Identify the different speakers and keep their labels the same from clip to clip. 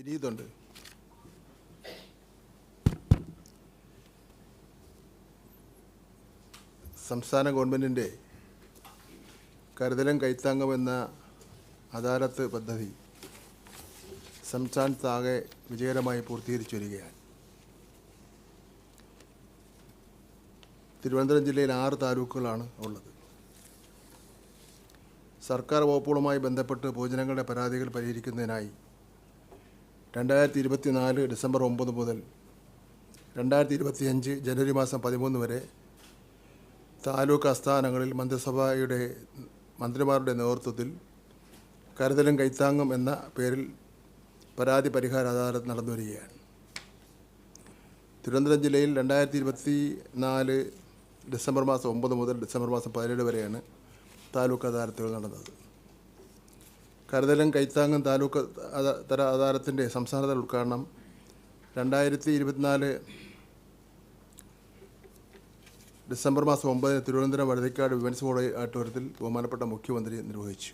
Speaker 1: വിനീതുണ്ട്. സംസ്ഥാന ഗവൺമെൻറ്റിൻ്റെ കരുതലും കൈത്താങ്ങും എന്ന അദാലത്ത് പദ്ധതി സംസ്ഥാനത്താകെ വിജയകരമായി പൂർത്തീകരിച്ചു വരികയാണ്. തിരുവനന്തപുരം ജില്ലയിൽ 6 താലൂക്കുകളാണ് ഉള്ളത്. സർക്കാർ വകുപ്പുകളുമായി ബന്ധപ്പെട്ട് പൊതുജനങ്ങളുടെ പരാതികൾ പരിഹരിക്കുന്നതിനായി 2024 ഡിസംബർ 9 മുതൽ 2025 ജനുവരി മാസം 13 വരെ താലൂക്ക് ആസ്ഥാനങ്ങളിൽ മന്ത്രിമാരുടെ നേതൃത്വത്തിൽ കരുതലും കൈത്താങ്ങും എന്ന പേരിൽ പരാതി പരിഹാര അദാലത്ത് നടന്നു വരികയാണ്. തിരുവനന്തപുരം ജില്ലയിൽ 2024 ഡിസംബർ മാസം 9 മുതൽ ഡിസംബർ മാസം 17 വരെയാണ് താലൂക്ക് അദാലത്തുകൾ നടന്നത്. കരുതലും കൈത്താങ്ങും താലൂക്ക് തല അദാലത്തിൻ്റെ സംസ്ഥാനതല ഉദ്ഘാടനം 2024 ഡിസംബർ മാസം 9 തിരുവനന്തപുരം വഴുതക്കാട് വിമൻസ് കോളേജ് ഓഡിറ്റോറിയത്തിൽ ബഹുമാനപ്പെട്ട മുഖ്യമന്ത്രി നിർവഹിച്ചു.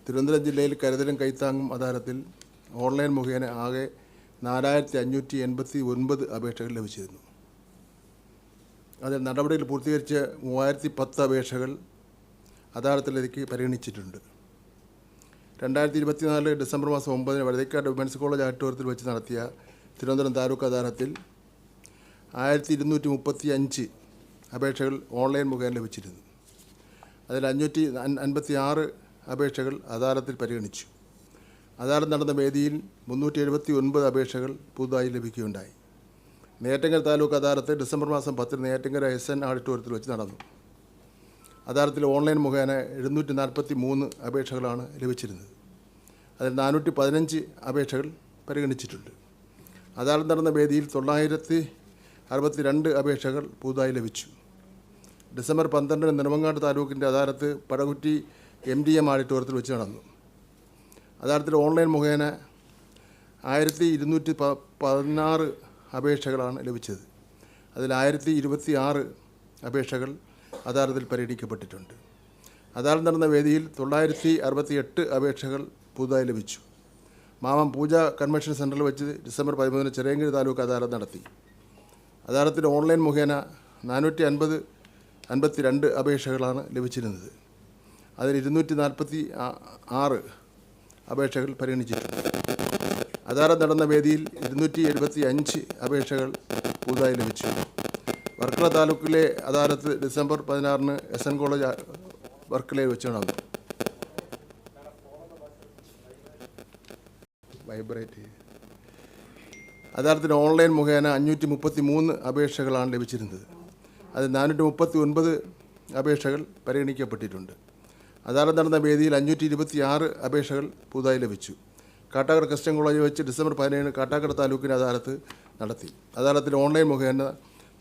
Speaker 1: തിരുവനന്തപുരം ജില്ലയിൽ കരുതലും കൈത്താങ്ങും അദാലത്തിൽ ഓൺലൈൻ മുഖേന ആകെ 4589 അപേക്ഷകൾ ലഭിച്ചിരുന്നു. അതിൽ നടപടികൾ പൂർത്തീകരിച്ച 3010 അപേക്ഷകൾ അദാലത്തിലേക്ക് പരിഗണിച്ചിട്ടുണ്ട്. 2024 ഡിസംബർ മാസം 9 വഴുതക്കാട് വിമൻസ് കോളേജ് ഓഡിറ്റോറിയത്തിൽ വെച്ച് നടത്തിയ തിരുവനന്തപുരം താലൂക്ക് അദാലത്തിൽ 1235 അപേക്ഷകൾ ഓൺലൈൻ മുഖേന ലഭിച്ചിരുന്നു. അതിൽ 556 അപേക്ഷകൾ അദാലത്തിൽ പരിഗണിച്ചു. അദാലത്ത് നടന്ന വേദിയിൽ 379 അപേക്ഷകൾ പുതുതായി ലഭിക്കുകയുണ്ടായി. നെയ്യാറ്റിൻകര താലൂക്ക് അദാലത്ത് ഡിസംബർ മാസം 10 നെയ്യാറ്റിൻകര SN ഓഡിറ്റോറിയത്തിൽ വെച്ച് നടന്നു. അദാലത്തിൽ ഓൺലൈൻ മുഖേന 743 അപേക്ഷകളാണ് ലഭിച്ചിരുന്നത്. അതിൽ 415 അപേക്ഷകൾ പരിഗണിച്ചിട്ടുണ്ട്. അദാലത്ത് നടന്ന വേദിയിൽ 962 അപേക്ഷകൾ പുതുതായി ലഭിച്ചു. ഡിസംബർ 12 നെടുമങ്ങാട് താലൂക്കിൻ്റെ അദാലത്ത് പടകുറ്റി MDM ഓഡിറ്റോറിയത്തിൽ വെച്ച് നടന്നു. അദാലത്തിൽ ഓൺലൈൻ മുഖേന 1216 അപേക്ഷകളാണ് ലഭിച്ചത്. അതിൽ 1026 അപേക്ഷകൾ അദാലത്തിൽ പരിഗണിക്കപ്പെട്ടിട്ടുണ്ട്. അദാലത്ത് നടന്ന വേദിയിൽ 968 അപേക്ഷകൾ പുതുതായി ലഭിച്ചു. മാമം പൂജ കൺവെൻഷൻ സെൻറ്ററിൽ വെച്ച് ഡിസംബർ 13 ചിറയൻകീഴ് താലൂക്ക് അദാലത്ത് നടത്തി. അദാലത്തിൽ ഓൺലൈൻ മുഖേന 452 അപേക്ഷകളാണ് ലഭിച്ചിരുന്നത്. അതിൽ 246 അപേക്ഷകൾ പരിഗണിച്ചിട്ടുണ്ട്. അദാലത്ത് നടന്ന വേദിയിൽ 275 അപേക്ഷകൾ പുതുതായി ലഭിച്ചു. വർക്കല താലൂക്കിലെ അദാലത്ത് ഡിസംബർ 16 SN കോളേജ് വർക്കലയിൽ വെച്ച് നടന്നു. അദാലത്തിന് ഓൺലൈൻ മുഖേന 533 അപേക്ഷകളാണ് ലഭിച്ചിരുന്നത്. അതിൽ 439 അപേക്ഷകൾ പരിഗണിക്കപ്പെട്ടിട്ടുണ്ട്. അദാലത്ത് നടന്ന വേദിയിൽ 526 അപേക്ഷകൾ പുതുതായി ലഭിച്ചു. കാട്ടാക്കട ക്രിസ്ത്യൻ കോളേജ് വെച്ച് ഡിസംബർ 17 കാട്ടാക്കട താലൂക്കിൻ്റെ അദാലത്ത് നടത്തി. അദാലത്തിൽ ഓൺലൈൻ മുഖേന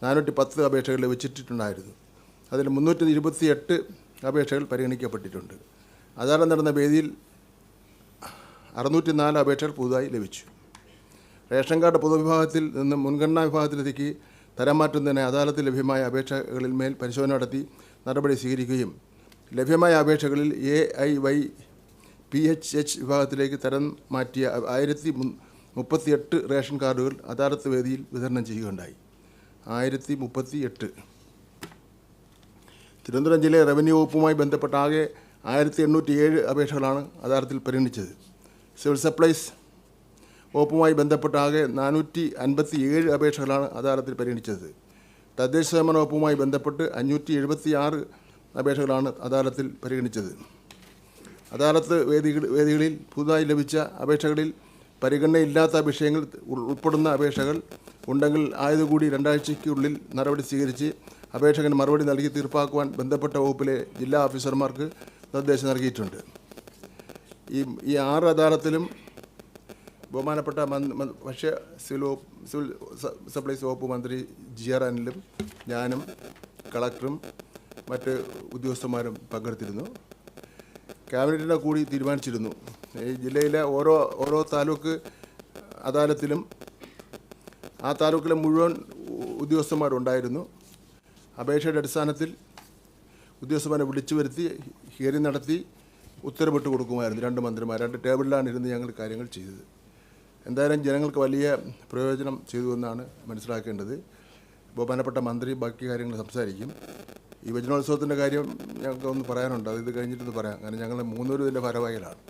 Speaker 1: 410 അപേക്ഷകൾ ലഭിച്ചിട്ടുണ്ടായിരുന്നു. അതിൽ 328 അപേക്ഷകൾ പരിഗണിക്കപ്പെട്ടിട്ടുണ്ട്. അദാലത്ത് നടന്ന വേദിയിൽ 604 അപേക്ഷകൾ പുതുതായി ലഭിച്ചു. റേഷൻ കാർഡ് പൊതുവിഭാഗത്തിൽ നിന്ന് മുൻഗണനാ വിഭാഗത്തിലേക്ക് തരം മാറ്റുന്നതിന് അദാലത്തിൽ ലഭ്യമായ അപേക്ഷകളിൽ മേൽ പരിശോധന നടത്തി നടപടി സ്വീകരിക്കുകയും ലഭ്യമായ അപേക്ഷകളിൽ AIYPHH വിഭാഗത്തിലേക്ക് തരം മാറ്റിയ 1038 റേഷൻ കാർഡുകൾ അദാലത്ത് വേദിയിൽ വിതരണം ചെയ്യുകയുണ്ടായി. 1038. തിരുവനന്തപുരം ജില്ലയിലെ റവന്യൂ വകുപ്പുമായി ബന്ധപ്പെട്ട ആകെ 1807 അപേക്ഷകളാണ് അദാലത്തിൽ പരിഗണിച്ചത്. സിവിൽ സപ്ലൈസ് വകുപ്പുമായി ബന്ധപ്പെട്ട ആകെ 457 അപേക്ഷകളാണ് അദാലത്തിൽ പരിഗണിച്ചത്. തദ്ദേശ സ്വയംഭരണ വകുപ്പുമായി ബന്ധപ്പെട്ട് 576 അപേക്ഷകളാണ് അദാലത്തിൽ പരിഗണിച്ചത്. അദാലത്ത് വേദികളിൽ പുതുതായി ലഭിച്ച അപേക്ഷകളിൽ പരിഗണനയില്ലാത്ത വിഷയങ്ങൾ ഉൾപ്പെടുന്ന അപേക്ഷകൾ ഉണ്ടെങ്കിൽ ആയതുകൂടി 2 ആഴ്ചയ്ക്കുള്ളിൽ നടപടി സ്വീകരിച്ച് അപേക്ഷകൻ മറുപടി നൽകി തീർപ്പാക്കുവാൻ ബന്ധപ്പെട്ട വകുപ്പിലെ ജില്ലാ ഓഫീസർമാർക്ക് നിർദ്ദേശം നൽകിയിട്ടുണ്ട്. ഈ 6 അദാലത്തിലും ബഹുമാനപ്പെട്ട ഭക്ഷ്യ സിവിൽ സപ്ലൈസ് വകുപ്പ് മന്ത്രി GR അനിലും ഞാനും കളക്ടറും മറ്റ് ഉദ്യോഗസ്ഥന്മാരും പങ്കെടുത്തിരുന്നു. ക്യാബിനറ്റിനെ കൂടി തീരുമാനിച്ചിരുന്നു. ഈ ജില്ലയിലെ ഓരോ താലൂക്ക് അദാലത്തിലും ആ താലൂക്കിലെ മുഴുവൻ ഉദ്യോഗസ്ഥന്മാരുണ്ടായിരുന്നു. അപേക്ഷയുടെ അടിസ്ഥാനത്തിൽ ഉദ്യോഗസ്ഥന്മാരെ വിളിച്ചു വരുത്തി ഹിയറിംഗ് നടത്തി ഉത്തരവിട്ട് കൊടുക്കുമായിരുന്നു. 2 മന്ത്രിമാർ 2 ടേബിളിലാണ് ഇരുന്ന് ഞങ്ങൾ കാര്യങ്ങൾ ചെയ്തത്. എന്തായാലും ജനങ്ങൾക്ക് വലിയ പ്രയോജനം ചെയ്തു എന്നാണ് മനസ്സിലാക്കേണ്ടത്. ബഹുമാനപ്പെട്ട മന്ത്രി ബാക്കി കാര്യങ്ങൾ സംസാരിക്കും. ഈ വചനോത്സവത്തിൻ്റെ കാര്യം ഞങ്ങൾക്ക് ഒന്ന് പറയാനുണ്ട്. അത് ഇത് കഴിഞ്ഞിട്ടൊന്ന് പറയാം. കാരണം ഞങ്ങൾ മൂന്നൂരും ഇതിൻ്റെ ഭാരവാഹികളാണ്.